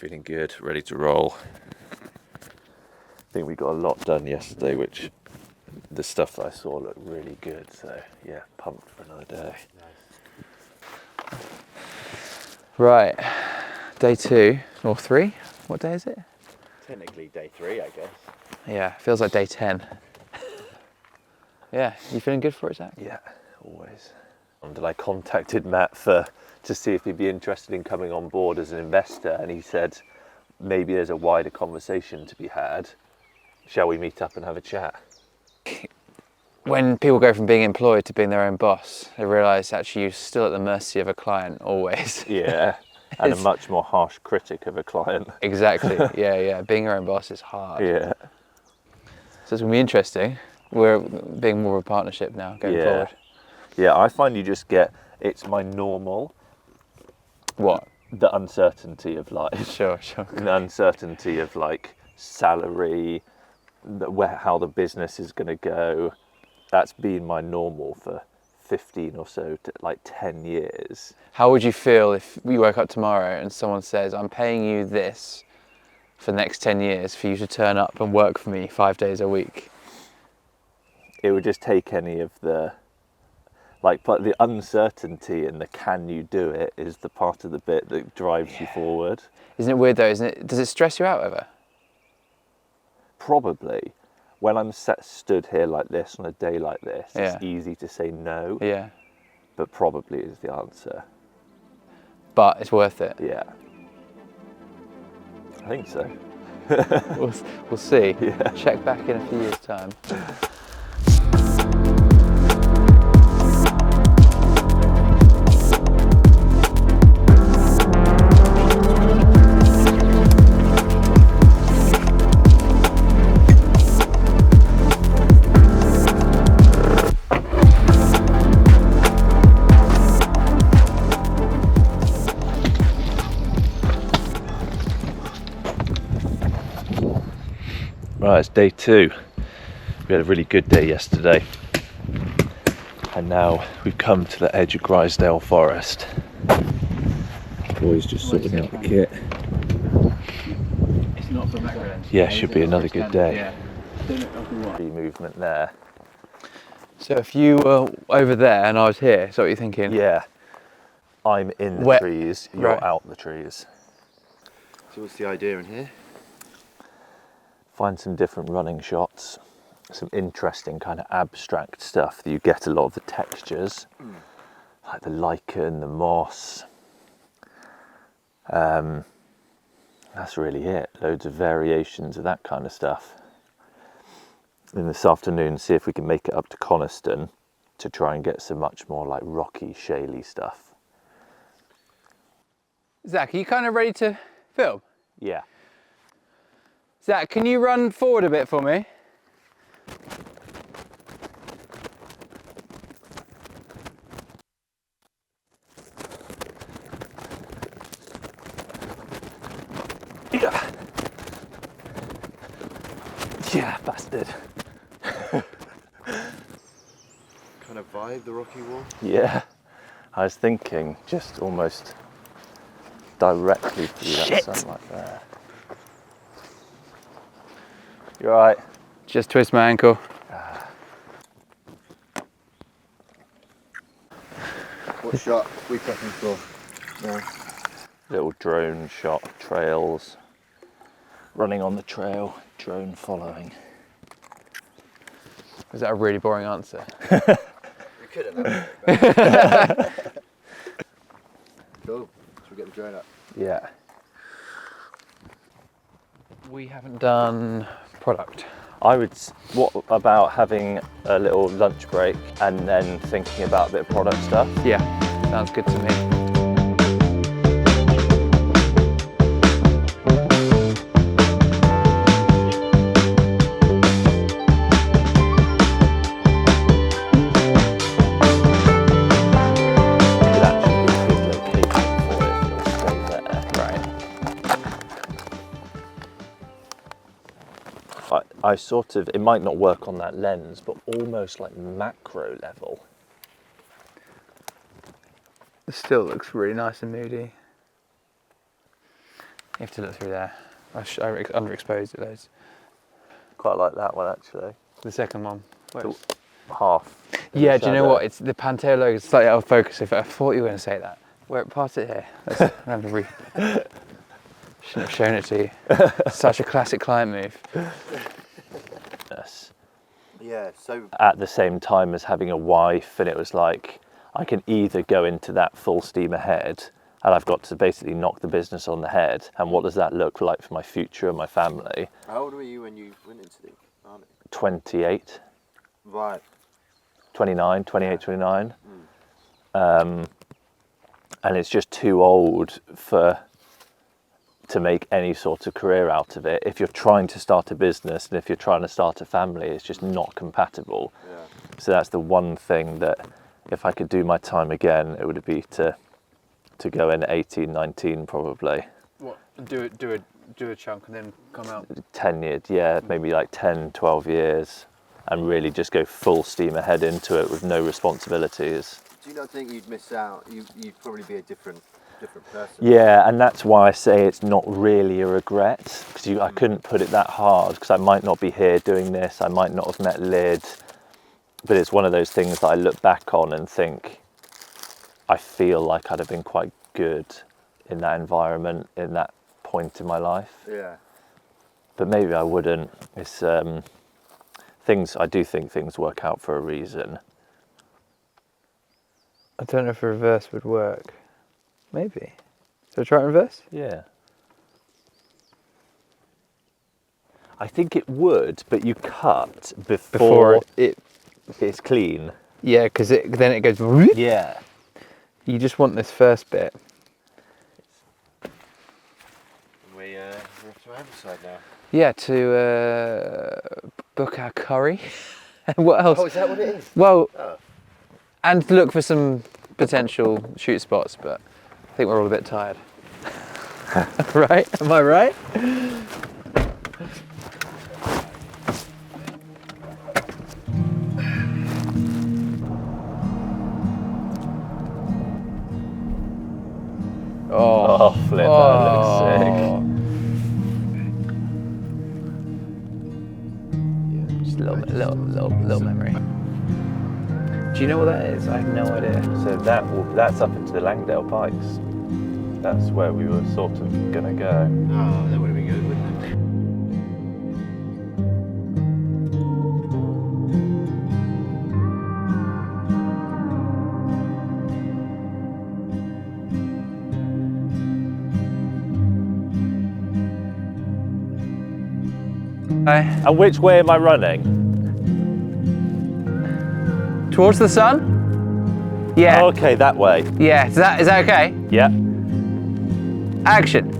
feeling good, ready to roll. I think we got a lot done yesterday, which the stuff that I saw looked really good. So yeah, pumped for another day. Nice. Right, day 2 or 3. What day is it? Technically day 3, I guess. Yeah, feels like day 10. Yeah, you feeling good for it, Zach? Yeah, always. And I contacted Matt to see if he'd be interested in coming on board as an investor, and he said maybe there's a wider conversation to be had. Shall we meet up and have a chat? When people go from being employed to being their own boss, they realise actually you're still at the mercy of a client always. Yeah, and a much more harsh critic of a client. Exactly, yeah. Being your own boss is hard. Yeah. So it's going to be interesting. We're being more of a partnership now going forward. Yeah, I find you just get, it's my normal. What? The uncertainty of life. Sure. The uncertainty of like salary, how the business is going to go. That's been my normal for 15 or so, like 10 years. How would you feel if we woke up tomorrow and someone says, I'm paying you this for the next 10 years for you to turn up and work for me 5 days a week? It would just take any of the, but the uncertainty and the can you do it is the part of the bit that drives you forward. Isn't it weird though, isn't it? Does it stress you out ever? Probably. When I'm stood here like this on a day like this, it's easy to say no. Yeah. But probably is the answer. But it's worth it. Yeah. I think so. We'll see. Yeah. Check back in a few years' time. Right, it's day 2. We had a really good day yesterday. And now we've come to the edge of Grisdale Forest. Boys just sorting out the kit. It's not for macro. Yeah, should be another good day. Movement there. So if you were over there and I was here, is that what you're thinking? Yeah. I'm in the trees, you're out the trees. So what's the idea in here? Find some different running shots, some interesting kind of abstract stuff that you get a lot of the textures, like the lichen, the moss. That's really it. Loads of variations of that kind of stuff. And this afternoon, see if we can make it up to Coniston to try and get some much more like rocky, shaly stuff. Zach, are you kind of ready to film? Yeah. Zach, can you run forward a bit for me? Yeah, bastard. Kind of vibe, the rocky wall? Yeah. I was thinking just almost directly through that sunlight there. You alright? Just twist my ankle. What shot we prepping for? No. Little drone shot of trails. Running on the trail, drone following. Was that a really boring answer? We could have. Cool. Should we get the drone up? Yeah. We haven't done product. What about having a little lunch break and then thinking about a bit of product stuff? Yeah, sounds good to me. I sort of, it might not work on that lens, but almost like macro level. It still looks really nice and moody. You have to look through there. I underexposed it loads. Quite like that one actually. The second one. Where it's- Half. in Yeah, the do you know shadow. what? It's the Panterre logo is slightly out of focus. If I thought you were going to say that. Where past it here. Let's have to shouldn't have shown it to you. Such a classic client move. Yes. Yeah, so At the same time as having a wife, and it was like I can either go into that full steam ahead and I've got to basically knock the business on the head, and what does that look like for my future and my family? how old were you when you went into the army? 28, Right. 29, 28, 29. And it's just too old to make any sort of career out of it. If you're trying to start a business and if you're trying to start a family, it's just not compatible. Yeah. So that's the one thing that if I could do my time again, it would be to go in at 18, 19 probably. What? Do a chunk and then come out. 10 years, yeah, maybe like 10, 12 years, and really just go full steam ahead into it with no responsibilities. Do you not think you'd miss out? You'd probably be a different person. Yeah, and that's why I say it's not really a regret, because I couldn't put it that hard, because I might not be here doing this, I might not have met Lyd, but it's one of those things that I look back on and think I feel like I'd have been quite good in that environment, in that point in my life. Yeah. But maybe I wouldn't. It's I do think things work out for a reason. I don't know if a reverse would work. Maybe. So try it in reverse? Yeah. I think it would, but you cut before it's clean. Yeah, because then it goes. whoop. Yeah. You just want this first bit. We're off to Ambleside now. Yeah, to book our curry. What else? Oh, is that what it is? Well, Oh. and look for some potential shoot spots, but I think we're all a bit tired. Right? Am I right? Oh, flip, that looks sick. Just a little memory. Do you know what that is? I have no idea. So that's up into the Langdale Pikes. That's where we were sort of gonna go. Oh, that would have been good, wouldn't it? And which way am I running? Towards the sun? Yeah. Oh, okay, that way. Yeah. Is that okay? Yeah. Action.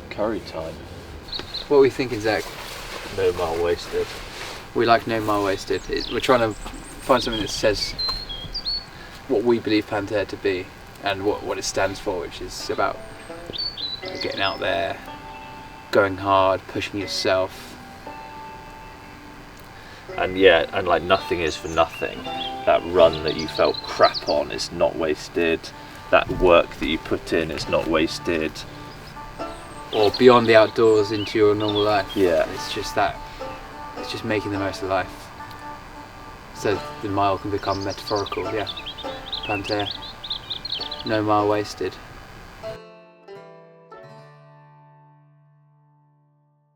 Curry time. What are we thinking, Zach? No mile wasted. We like no mile wasted. We're trying to find something that says what we believe Panterre to be and what it stands for, which is about getting out there, going hard, pushing yourself. And yeah, and like nothing is for nothing. That run that you felt crap on is not wasted. That work that you put in is not wasted. Or beyond the outdoors into your normal life. Yeah. It's just making the most of life. So the mile can become metaphorical, yeah. Panterre, no mile wasted.